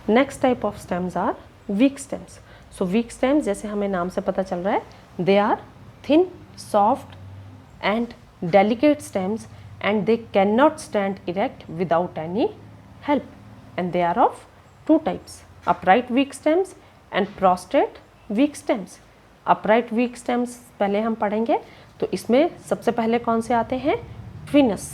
Next type of stems are weak stems. So weak stems, जैसे हमें नाम से पता चल रहा है, they are thin, soft and delicate stems and they cannot stand erect without any help, and they are of two types, upright weak stems and prostrate weak stems. upright weak stems पहले हम पढ़ेंगे. तो इसमें सबसे पहले कौन से आते हैं? ट्विनस.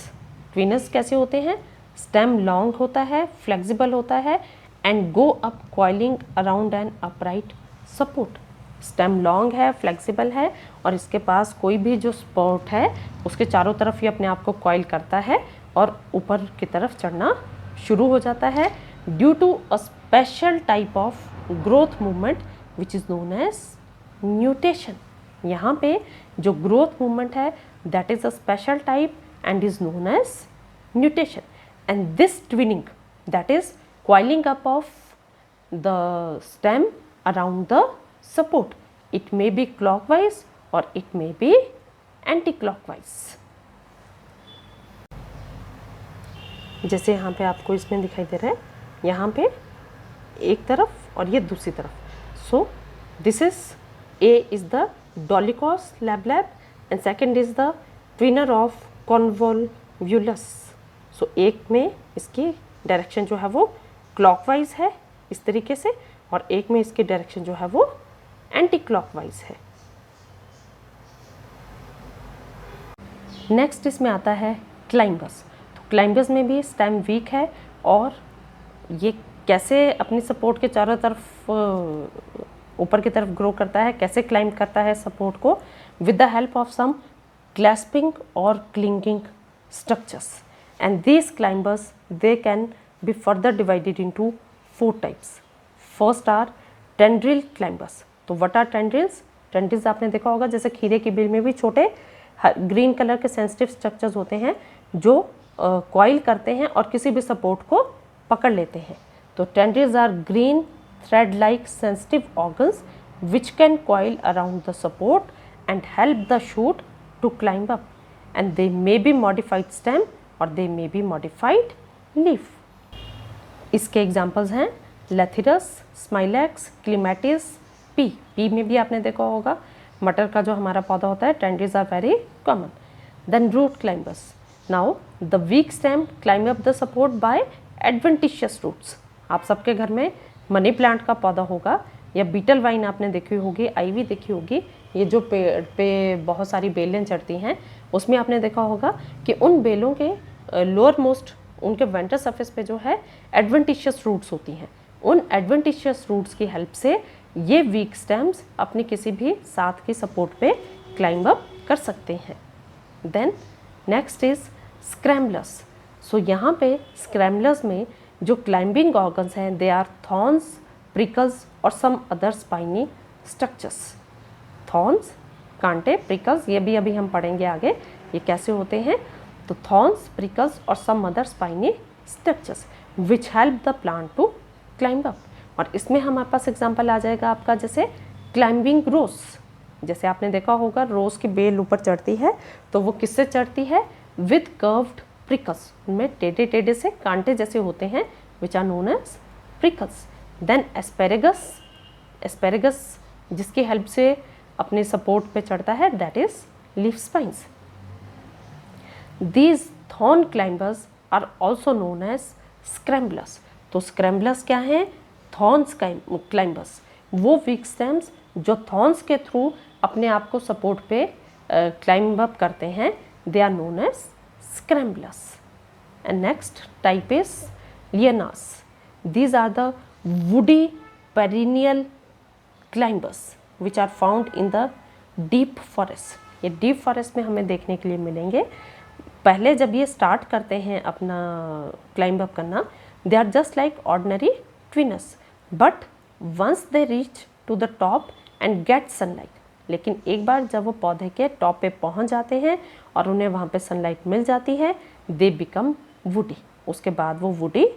ट्विनस कैसे होते हैं? स्टेम लॉन्ग होता है, फ्लेक्सिबल होता है and go up coiling around an upright support. Stem long है, फ्लेक्सिबल है और इसके पास कोई भी जो सपोर्ट है उसके चारों तरफ ये अपने आप को कॉइल करता है और ऊपर की तरफ चढ़ना शुरू हो जाता है due to a special type of growth movement which is known as nutation. यहाँ पे जो ग्रोथ मूवमेंट है that is a special type and is known as nutation. And this twining, that is coiling up of the stem around the support. It may be clockwise or it may be anti-clockwise. जैसे यहाँ पे आपको इसमें दिखाई दे रहा है, यहाँ पे एक तरफ और ये दूसरी तरफ. So this is A is the dolichos lab and second is the twinner of convolvulus. So एक में इसकी डायरेक्शन जो है वो क्लॉकवाइज है इस तरीके से और एक में इसकी डायरेक्शन जो है वो एंटी क्लॉकवाइज है. नेक्स्ट इसमें आता है क्लाइंबस. तो क्लाइंबस में भी स्टेम वीक है और ये कैसे अपनी सपोर्ट के चारों तरफ ऊपर की तरफ ग्रो करता है, कैसे क्लाइंब करता है सपोर्ट को, with the help of some clasping और clinging structures. And these climbers they can be further divided into four types. First are tendril climbers. तो what are tendrils? Tendrils आपने देखा होगा जैसे खीरे की बेल में भी छोटे ग्रीन कलर के सेंसिटिव स्ट्रक्चर्स होते हैं जो कॉइल करते हैं और किसी भी सपोर्ट को पकड़ लेते हैं. तो tendrils are green thread like sensitive organs which can coil around the support and help the shoot to climb up, and they may be modified stem or they may be modified leaf. इसके examples हैं लेथिरस, Smilax, क्लीमेटिस, P में भी आपने देखा होगा मटर का जो हमारा पौधा होता है. Tendrils are very common. Then root climbers. Now the weak stem climb up the support by adventitious roots. आप सबके घर में मनी प्लांट का पौधा होगा या बीटल वाइन आपने देखी होगी, आईवी देखी होगी. ये जो पेड़ पे बहुत सारी बेलें चढ़ती हैं उसमें आपने देखा होगा कि उन बेलों के लोअर मोस्ट उनके वेंटर सरफेस पे जो है एडवेंटिशियस रूट्स होती हैं. उन एडवेंटिशियस रूट्स की हेल्प से ये वीक स्टेम्स अपनी किसी भी साथ की सपोर्ट पे क्लाइंब अप कर सकते हैं. Then next is scramblers. So यहाँ पे स्क्रैम्बलर्स में जो क्लाइंबिंग ऑर्गन्स हैं दे आर थॉर्न्स, प्रिकल्स और some other spiny structures. Thorns, कांटे, प्रिकल्स, ये भी अभी हम पढ़ेंगे आगे ये कैसे होते हैं. तो thorns, prickles और some other spiny structures which help the plant to climb up. और इसमें हमारे पास एग्जांपल आ जाएगा आपका जैसे क्लाइंबिंग रोज. जैसे आपने देखा होगा रोज की बेल ऊपर चढ़ती है तो वो किससे चढ़ती है? With curved prickles. उनमें टेढ़े टेढ़े से कांटे जैसे होते हैं which are known as prickles. Then asparagus. Asparagus जिसकी हेल्प से अपने सपोर्ट पे चढ़ता है that is leaf spines. These thorn climbers are also known as scramblers. तो scramblers क्या हैं? Thorns climbers. वो weak stems जो thorns के थ्रू अपने आप को सपोर्ट पे climb up करते हैं they are known as scramblers. And next type is lianas. These are the woody perennial climbers which are found in the deep forest. ये deep forest में हमें देखने के लिए मिलेंगे. पहले जब ये स्टार्ट करते हैं अपना क्लाइंब अप करना they are just like ordinary twiners, but once they reach to the top and get sunlight. लेकिन एक बार जब वो पौधे के टॉप पे पहुंच जाते हैं और उन्हें वहाँ पे सनलाइट मिल जाती है दे बिकम वुडी. उसके बाद वो वुडी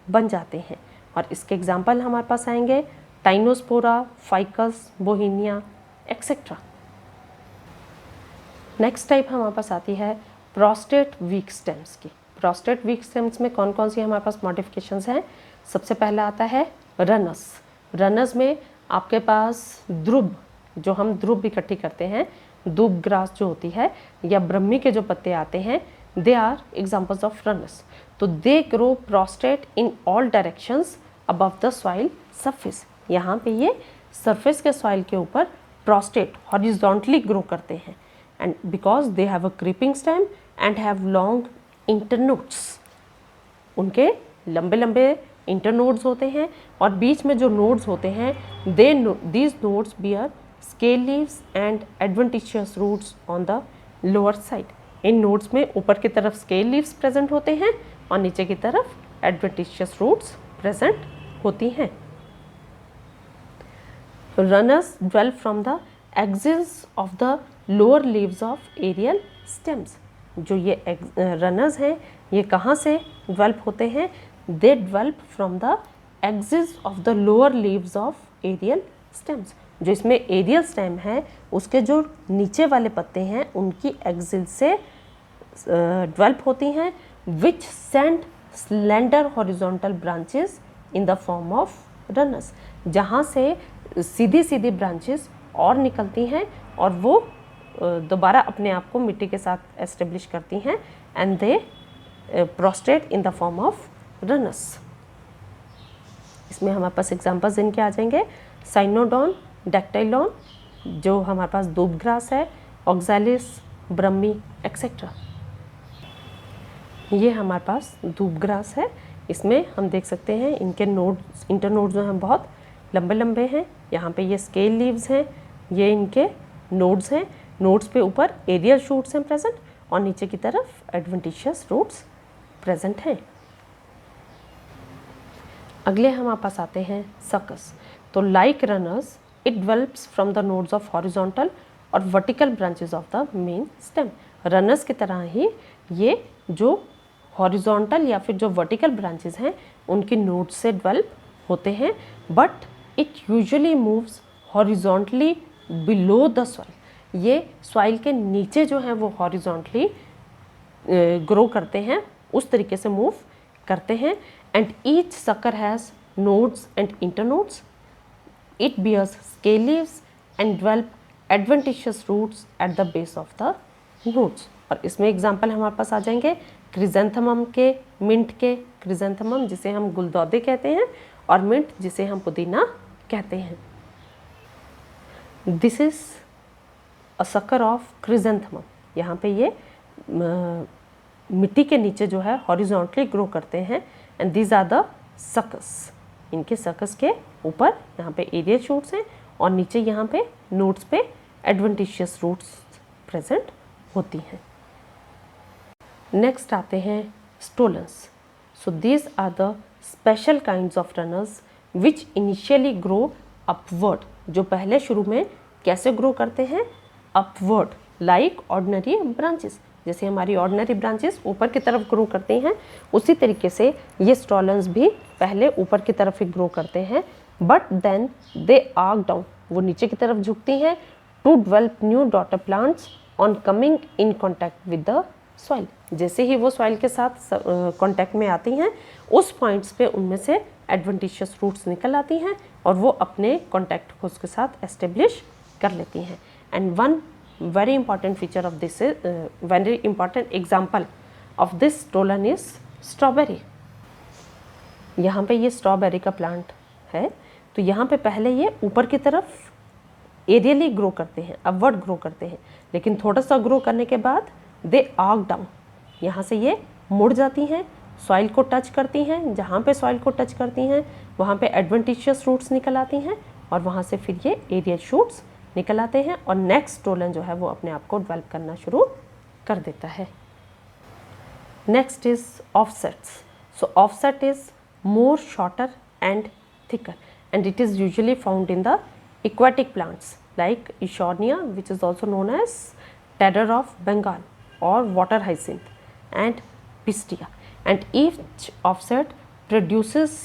बन जाते हैं. और इसके एग्जाम्पल हमारे पास आएंगे टाइनोस्पोरा, फाइकस, बोहिनिया एक्सेट्रा. नेक्स्ट टाइप हमारे पास आती है प्रोस्टेट वीक स्टेम्स की. प्रोस्टेट वीक स्टेम्स में कौन कौन सी हमारे पास मॉडिफिकेशंस हैं? सबसे पहला आता है रनस, रनस में आपके पास ध्रुव, जो हम ध्रुव इकट्ठी करते हैं, दूब ग्रास जो होती है, या ब्रह्मी के जो पत्ते आते हैं, they are examples of runners. तो they grow prostrate in all directions above the soil surface. यहाँ पे ये सरफेस के सॉइल के ऊपर प्रोस्ट्रेट हॉरिजॉन्टली ग्रो करते हैं, and because they have a creeping stem and have long internodes. उनके लंबे लंबे इंटरनोड्स होते हैं और बीच में जो नोड्स होते हैं, these nodes bear scale leaves and adventitious roots on the lower side. इन नोड्स में ऊपर की तरफ स्केल लीव्स प्रेजेंट होते हैं और नीचे की तरफ एडवेंटिशियस रूट्स प्रेजेंट होती हैं। Runners develop from the axis of the lower leaves of aerial stems. जो ये रनर्स हैं, ये कहाँ से डेवलप होते हैं? They develop from the axis of the lower leaves of aerial stems. जो इसमें एरियल स्टेम है, उसके जो नीचे वाले पत्ते हैं, उनकी एक्सिस से डेवलप होती हैं, which send slender horizontal branches in the form of runners. जहाँ से सीधी सीधी ब्रांचेस और निकलती हैं और वो दोबारा अपने आप को मिट्टी के साथ एस्टेब्लिश करती हैं, and they prostate in the form of runners. इसमें हमारे पास एग्जांपल्स इनके आ जाएंगे, साइनोडॉन, डेक्टाइलॉन, जो हमारे पास दूब ग्रास है, ऑक्सैलिस, ब्रह्मी एक्सेट्रा। ये हमारे पास दूब ग्रास है। इसमें हम देख सकते हैं इनके नोड्स, इंटरनोड्स जो हैं बहुत लंबे लंबे हैं। यहाँ पे ये स्केल लीव्स हैं, ये इनके नोड्स हैं। नोड्स पे ऊपर एरियल शूट्स हैं प्रेजेंट और नीचे की तरफ एडवेंटिशियस रूट्स प्रेजेंट हैं। अगले हमारे पास आते हैं सकस। तो like runners it develops from the nodes of horizontal और vertical branches of the main stem. Runners की तरह ही ये जो हॉरिजॉन्टल या फिर जो वर्टिकल ब्रांचेस हैं, उनकी नोड्स से डेवलप होते हैं, but it usually moves horizontally below the soil. ये सॉइल के नीचे जो है वो हॉरिजॉन्टली ग्रो करते हैं, उस तरीके से मूव करते हैं। And each sucker has nodes and internodes, it bears scale leaves and develop adventitious roots at the base of the nodes. और इसमें एग्जाम्पल हमारे पास आ जाएंगे क्रिजेंथेमम के, मिंट के। क्रिजेंथेमम जिसे हम गुलदौदे कहते हैं और मिंट जिसे हम पुदीना कहते हैं। This is a sucker of chrysanthemum. यहाँ पे ये मिट्टी के नीचे जो है हॉरिजॉन्टली ग्रो करते हैं, एंड दीज आर द सकस। इनके सकस के ऊपर यहाँ पे एरियल शूट्स हैं और नीचे यहाँ पे नोड्स पे एडवेंटिशियस रूट्स प्रेजेंट होती हैं। नेक्स्ट आते हैं stolons. So these are the special kinds of runners which initially grow upward. जो पहले शुरू में कैसे ग्रो करते हैं? Upward, like ordinary branches. जैसे हमारी ऑर्डिनरी ब्रांचेस ऊपर की तरफ ग्रो करते हैं, उसी तरीके से ये स्टोलन्स भी पहले ऊपर की तरफ ही ग्रो करते हैं, but then they arc down, वो नीचे की तरफ झुकती हैं, to develop new daughter plants on coming in contact with the soil. जैसे ही वो सॉइल के साथ कॉन्टैक्ट में आती हैं, उस पॉइंट्स पे उनमें से एडवेंटिशियस रूट्स निकल आती हैं और वो अपने कॉन्टैक्ट को उसके साथ एस्टेब्लिश कर लेती हैं। And one very important feature of this is very important example of this stolon is strawberry। यहाँ पे ये स्ट्रॉबेरी का प्लांट है। तो यहाँ पे पहले ये ऊपर की तरफ एरियली ग्रो करते हैं, अपवर्ड ग्रो करते हैं, लेकिन थोड़ा सा ग्रो करने के बाद दे आर्क डाउन, यहाँ से ये मुड़ जाती हैं, सॉइल को टच करती हैं। जहाँ पे सॉइल को टच करती हैं वहाँ पे एडवेंटिशियस रूट्स निकल आती हैं और वहाँ से फिर ये एरियल शूट्स निकल आते हैं और नेक्स्ट स्टोलन जो है वो अपने आप को डेवलप करना शुरू कर देता है। Next is offsets. So offset is more shorter and thicker and it is usually found in the aquatic plants like Eschornia, which is also known as terror of Bengal, or water hyacinth and Pistia, and each offset produces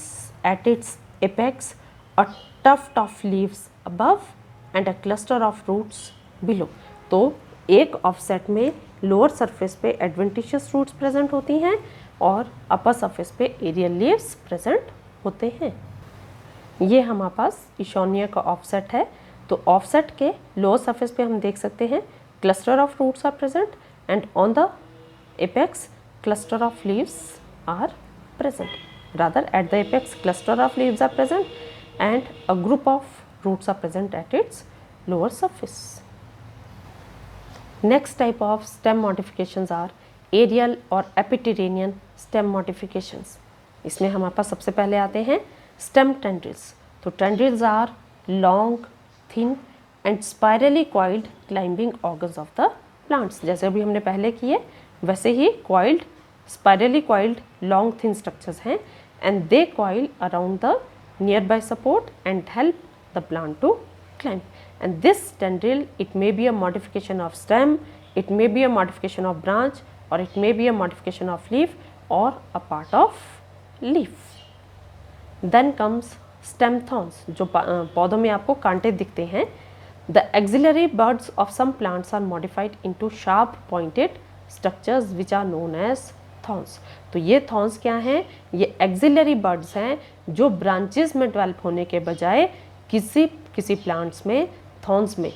at its apex a tuft of leaves above and a cluster of roots below। तो एक offset में lower surface पे adventitious roots present होती हैं और upper surface पे aerial leaves present होते हैं। ये हमारे पास ईशान्य का ऑफसेट है। तो ऑफसेट के लोअर सरफेस पे हम देख सकते हैं cluster of roots are present and on the apex cluster of leaves are present. Rather, at the apex cluster of leaves are present and a group of roots are present at its lower surface. Next type of stem modifications are aerial or epiterranean stem modifications. इसमें हमारे पास सबसे पहले आते हैं stem tendrils. तो tendrils are long, thin and spirally coiled climbing organs of the plants. जैसे अभी हमने पहले किए वैसे ही coiled, spirally coiled long thin structures हैं and they coil around the nearby support and help the plant to climb. And this tendril, it may be a modification of stem, it may be a modification of branch, or it may be a modification of leaf or a part of leaf. Then comes stem thorns, जो पौधों में आपको कांटे दिखते हैं. The axillary buds of some plants are modified into sharp pointed structures which are known as thorns. तो ये thorns क्या हैं? ये axillary buds हैं जो branches में develop होने के बजाय किसी plants में thorns में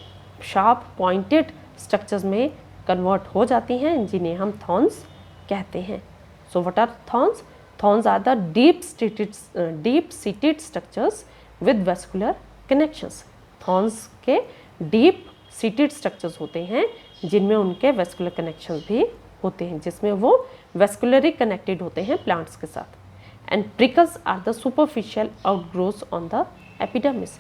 sharp pointed structures में convert हो जाती हैं जिन्हें हम thorns कहते हैं. So what are thorns? Thorns are the deep-seated structures with vascular connections. Thorns के deep seated structures होते हैं जिनमें उनके vascular connections भी होते हैं, जिसमें वो vascularly connected होते हैं plants के साथ. And prickles are the superficial outgrowths on the epidermis.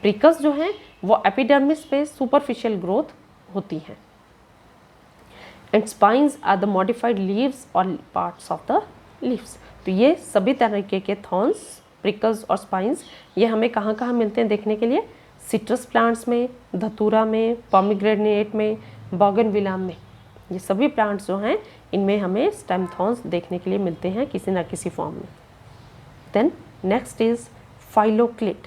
Prickles जो हैं वो epidermis पे superficial growth होती हैं. And spines are the modified leaves or parts of the leaves. तो ये सभी तरीके के thorns, prickles और spines ये हमें कहाँ कहाँ मिलते हैं देखने के लिए? सिट्रस प्लांट्स में, धतूरा में, पोमीग्रेनेट में, बोगनविला में. ये सभी प्लांट्स जो हैं इनमें हमें स्टेम थॉर्न्स देखने के लिए मिलते हैं किसी ना किसी फॉर्म में. Then next is phylloclade.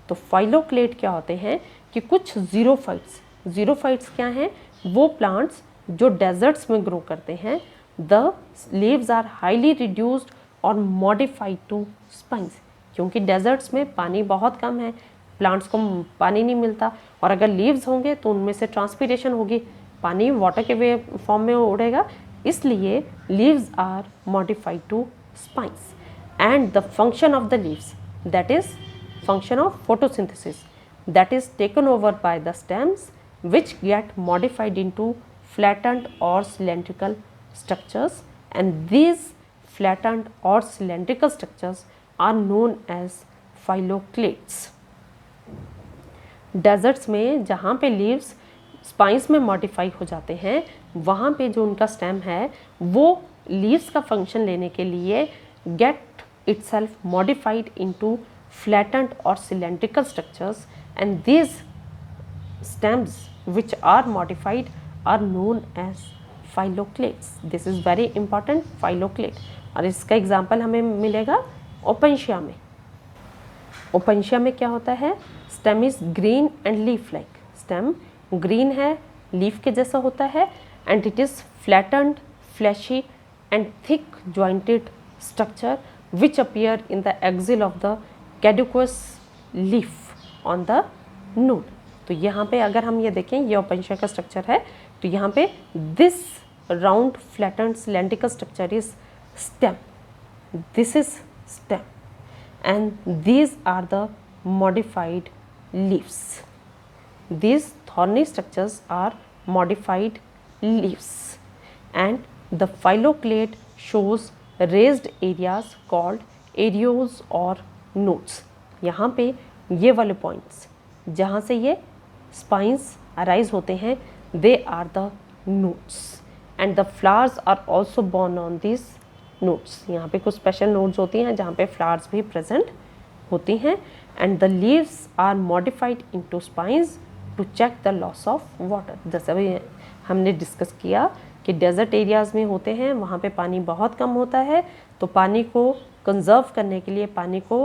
तो फाइलोक्लेट क्या होते हैं कि कुछ ज़ीरोफाइट्स क्या हैं? वो प्लांट्स जो डेजर्ट्स में ग्रो करते हैं. The leaves are highly reduced और मॉडिफाइड टू स्पाइंस. क्योंकि डेजर्ट्स में पानी बहुत कम है, प्लांट्स को पानी नहीं मिलता, और अगर लीव्स होंगे तो उनमें से ट्रांसपीरेशन होगी, पानी वाटर के वे फॉर्म में उड़ेगा, इसलिए leaves are modified to spines. And the function of the leaves, that is function of photosynthesis, that is taken over by the stems which get modified into flattened or cylindrical structures, and these flattened or cylindrical structures are known as phylloclades. Deserts में जहाँ पे leaves spines में modify हो जाते हैं वहाँ पे जो उनका स्टेम है वो लीव्स का फंक्शन लेने के लिए get itself modified into flattened और cylindrical structures, and these stems which are modified are known as phylloclades. This is very important, phylloclade. और इसका एग्जाम्पल हमें मिलेगा ओपेंशिया में. ओपेंशिया में क्या होता है? Stem is green and leaf like. Stem green है, लीफ के जैसा होता है, and it is flattened, fleshy and thick jointed structure which appear in the axil of the caducous leaf on the node. तो यहाँ पे अगर हम ये देखें, ये ओपेंशिया का स्ट्रक्चर है, तो यहाँ पे this round flattened cylindrical structure is stem. This is stem and these are the modified leaves. These thorny structures are modified leaves, and the phylloclade shows raised areas called areoles or nodes. यहाँ पे ये वाले points जहाँ से ये spines arise होते हैं, they are the nodes, and the flowers are also born on these nodes. यहाँ पे कुछ स्पेशल नोड्स होती हैं जहाँ पे फ्लावर्स भी प्रेजेंट होती हैं, and the leaves are modified into spines to check the loss of water. जैसे अभी हमने डिस्कस किया कि डेजर्ट एरियाज़ में होते हैं, वहाँ पे पानी बहुत कम होता है, तो पानी को कंजर्व करने के लिए, पानी को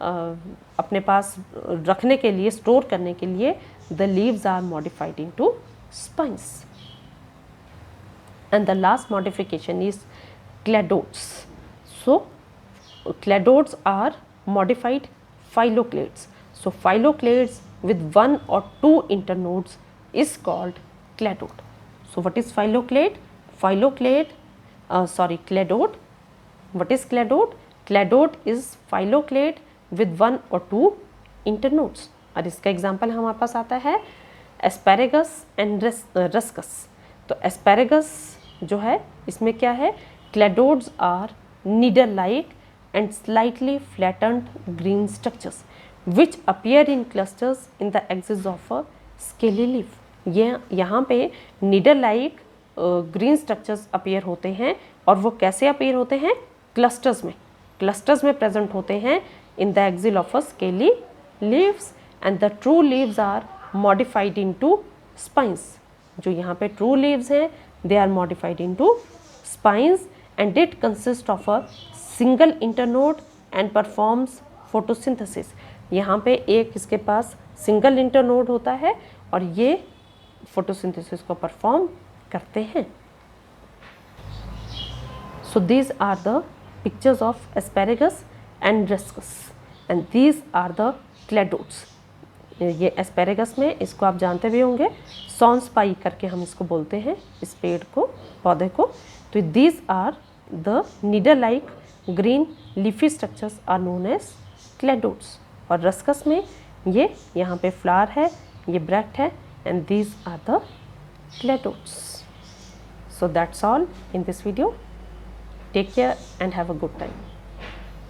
अपने पास रखने के लिए, स्टोर करने के लिए the leaves are modified into spines. And the last modification is cladodes. So cladodes are modified phylloclades. So phylloclades with 1 or 2 internodes is called cladode. So what is phylloclade? Cladode. What is cladode? Cladode is phylloclade with 1 or 2 internodes. और इसका example हमारे पास आता है asparagus and ruscus. तो asparagus जो है इसमें क्या है, cladodes are needle like and slightly flattened green structures which appear in clusters in the axis of a scaly leaf. ये यहाँ पे needle like green structures appear होते हैं और वो कैसे अपीयर होते हैं, क्लस्टर्स में प्रेजेंट होते हैं in the axil of a scaly leaves and the true leaves are modified into spines. जो यहाँ पे ट्रू लीव्स हैं they are modified into spines and it consist of a single internode and performs photosynthesis. यहाँ पे एक इसके पास single internode होता है और ये फोटोसिंथेसिस को परफॉर्म करते हैं. So these are the pictures of asparagus and ruscus and these are the cladodes. ये एस्पैरेगस में, इसको आप जानते भी होंगे, सॉन्स पाई करके हम इसको बोलते हैं इस पेड़ को, पौधे को. तो these are the needle like green leafy structures are known as cladodes. और रस्कस में ये यहाँ पे फ्लावर है, ये ब्रैक्ट है and these are the cladodes. So that's all in this video. Take care and have a good time.